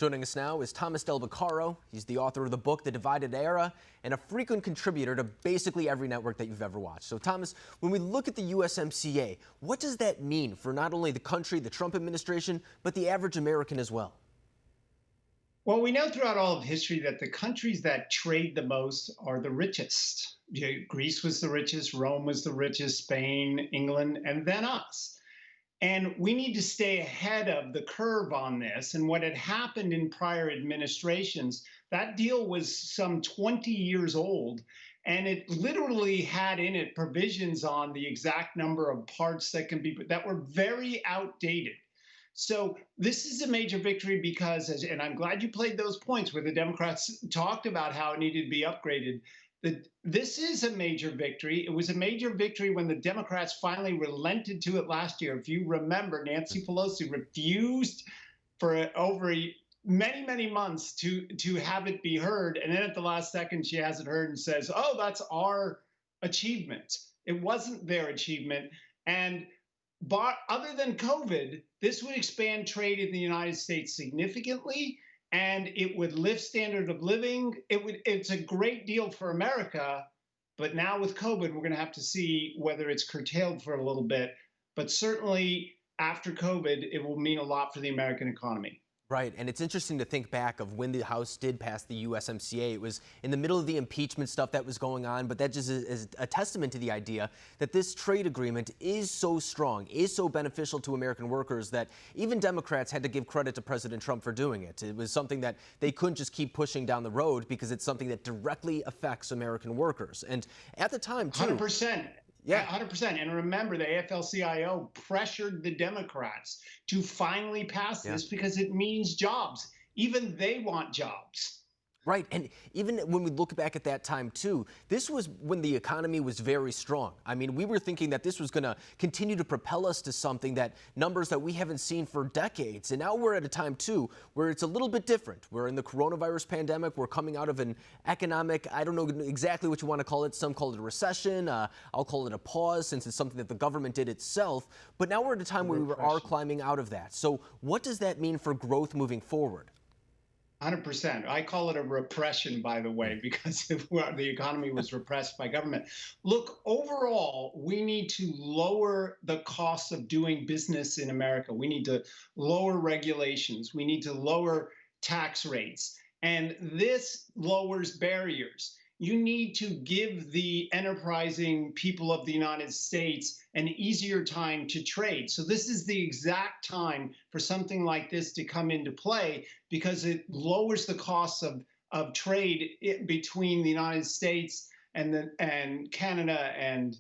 Joining us now is Tom Del Beccaro. He's the author of the book, The Divided Era, and a frequent contributor to basically every network that you've ever watched. So, Thomas, when we look at the USMCA, what does that mean for not only the country, the Trump administration, but the average American as well? Well, we know throughout all of history that the countries that trade the most are the richest. Greece was the richest, Rome was the richest, Spain, England, and then us. And we need to stay ahead of the curve on this. And what had happened in prior administrations, that deal was some 20 years old. And it literally had in it provisions on the exact number of parts that can be, that were very outdated. So this is a major victory because, and I'm glad you played those points where the Democrats talked about how it needed to be upgraded. This is a major victory. It was a major victory when the Democrats finally relented to it last year. If you remember, Nancy Pelosi refused for over many, many months to have it be heard. And then at the last second, she has it heard and says, oh, that's our achievement. It wasn't their achievement. And other than COVID, this would expand trade in the United States significantly, and it would lift standard of living. It's a great deal for America, but now with COVID, we're going to have to see whether it's curtailed for a little bit. But certainly after COVID, it will mean a lot for the American economy. Right, and it's interesting to think back of when the House did pass the USMCA. It was in the middle of the impeachment stuff that was going on, but that just is a testament to the idea that this trade agreement is so strong, is so beneficial to American workers that even Democrats had to give credit to President Trump for doing it. It was something that they couldn't just keep pushing down the road because it's something that directly affects American workers. And at the time, too— 100%. Yeah, 100%. And remember, the AFL-CIO pressured the Democrats to finally pass this because it means jobs. Even they want jobs. Right, and even when we look back at that time, too, this was when the economy was very strong. I mean, we were thinking that this was going to continue to propel us to something that numbers that we haven't seen for decades. And now we're at a time, too, where it's a little bit different. We're in the coronavirus pandemic. We're coming out of an economic, I don't know exactly what you want to call it. Some call it a recession. I'll call it a pause since it's something that the government did itself. But now we're at a time where we are climbing out of that. So what does that mean for growth moving forward? 100%. I call it a repression, by the way, because the economy was repressed by government. Look, overall, we need to lower the cost of doing business in America. We need to lower regulations. We need to lower tax rates. And this lowers barriers. You need to give the enterprising people of the United States an easier time to trade. So this is the exact time for something like this to come into play because it lowers the costs of trade between the United States and Canada and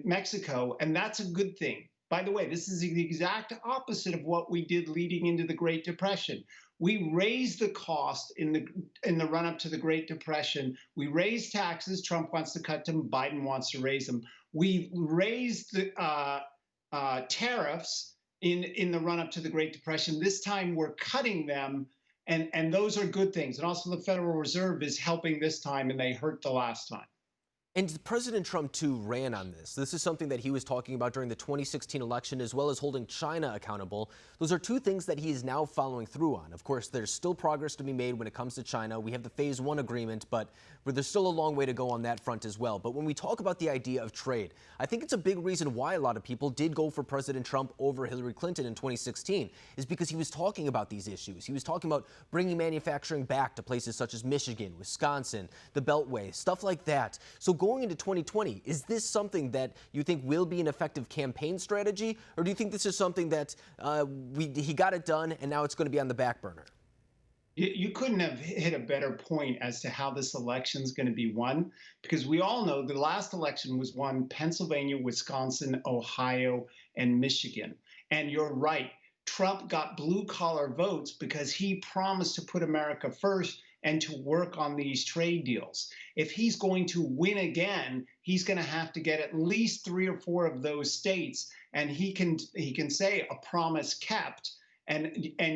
Mexico. And that's a good thing. By the way, this is the exact opposite of what we did leading into the Great Depression. We raised the cost in the run-up to the Great Depression. We raised taxes. Trump wants to cut them. Biden wants to raise them. We raised the tariffs in the run-up to the Great Depression. This time we're cutting them, and those are good things. And also the Federal Reserve is helping this time, and they hurt the last time. And President Trump, too, ran on this. This is something that he was talking about during the 2016 election, as well as holding China accountable. Those are two things that he is now following through on. Of course, there's still progress to be made when it comes to China. We have the Phase 1 agreement, but there's still a long way to go on that front as well. But when we talk about the idea of trade, I think it's a big reason why a lot of people did go for President Trump over Hillary Clinton in 2016, is because he was talking about these issues. He was talking about bringing manufacturing back to places such as Michigan, Wisconsin, the Beltway, stuff like that. So going into 2020, is this something that you think will be an effective campaign strategy, or do you think this is something that he got it done and now it's going to be on the back burner? You couldn't have hit a better point as to how this election is going to be won, because we all know the last election was won Pennsylvania, Wisconsin, Ohio, and Michigan. And you're right. Trump got blue-collar votes because he promised to put America first and to work on these trade deals. If he's going to win again, he's going to have to get at least 3 or 4 of those states, and he can say a promise kept, and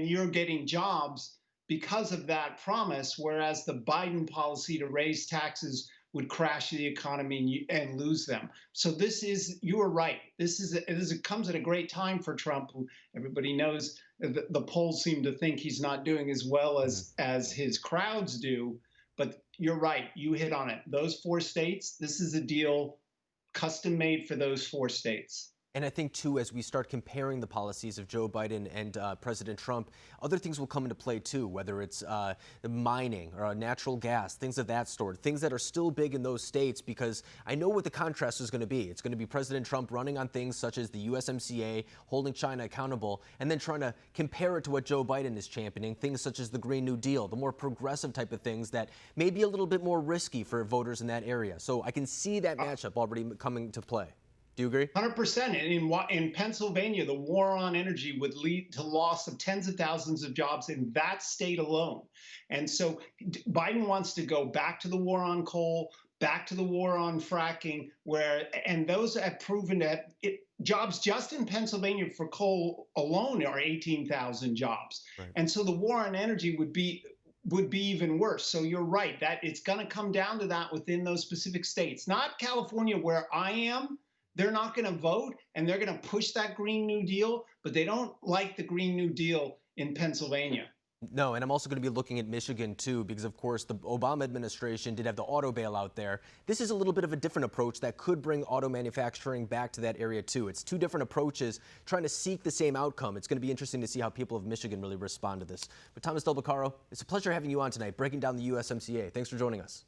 you're getting jobs because of that promise, whereas the Biden policy to raise taxes would crash the economy and lose them. So this is, you are right. It comes at a great time for Trump, who everybody knows The polls seem to think he's not doing as well as his crowds do. But you're right. You hit on it. Those 4 states, this is a deal custom made for those 4 states. And I think, too, as we start comparing the policies of Joe Biden and President Trump, other things will come into play, too, whether it's mining or natural gas, things of that sort, things that are still big in those states, because I know what the contrast is going to be. It's going to be President Trump running on things such as the USMCA, holding China accountable, and then trying to compare it to what Joe Biden is championing, things such as the Green New Deal, the more progressive type of things that may be a little bit more risky for voters in that area. So I can see that matchup already coming to play. Do you agree? 100%. In Pennsylvania, the war on energy would lead to loss of tens of thousands of jobs in that state alone. And so Biden wants to go back to the war on coal, back to the war on fracking, and those have proven that jobs just in Pennsylvania for coal alone are 18,000 jobs. Right. And so the war on energy would be even worse. So you're right that it's going to come down to that within those specific states, not California, where I am. They're not going to vote, and they're going to push that Green New Deal, but they don't like the Green New Deal in Pennsylvania. No, and I'm also going to be looking at Michigan, too, because, of course, the Obama administration did have the auto bailout there. This is a little bit of a different approach that could bring auto manufacturing back to that area, too. It's two different approaches trying to seek the same outcome. It's going to be interesting to see how people of Michigan really respond to this. But Thomas Del Beccaro, it's a pleasure having you on tonight, breaking down the USMCA. Thanks for joining us.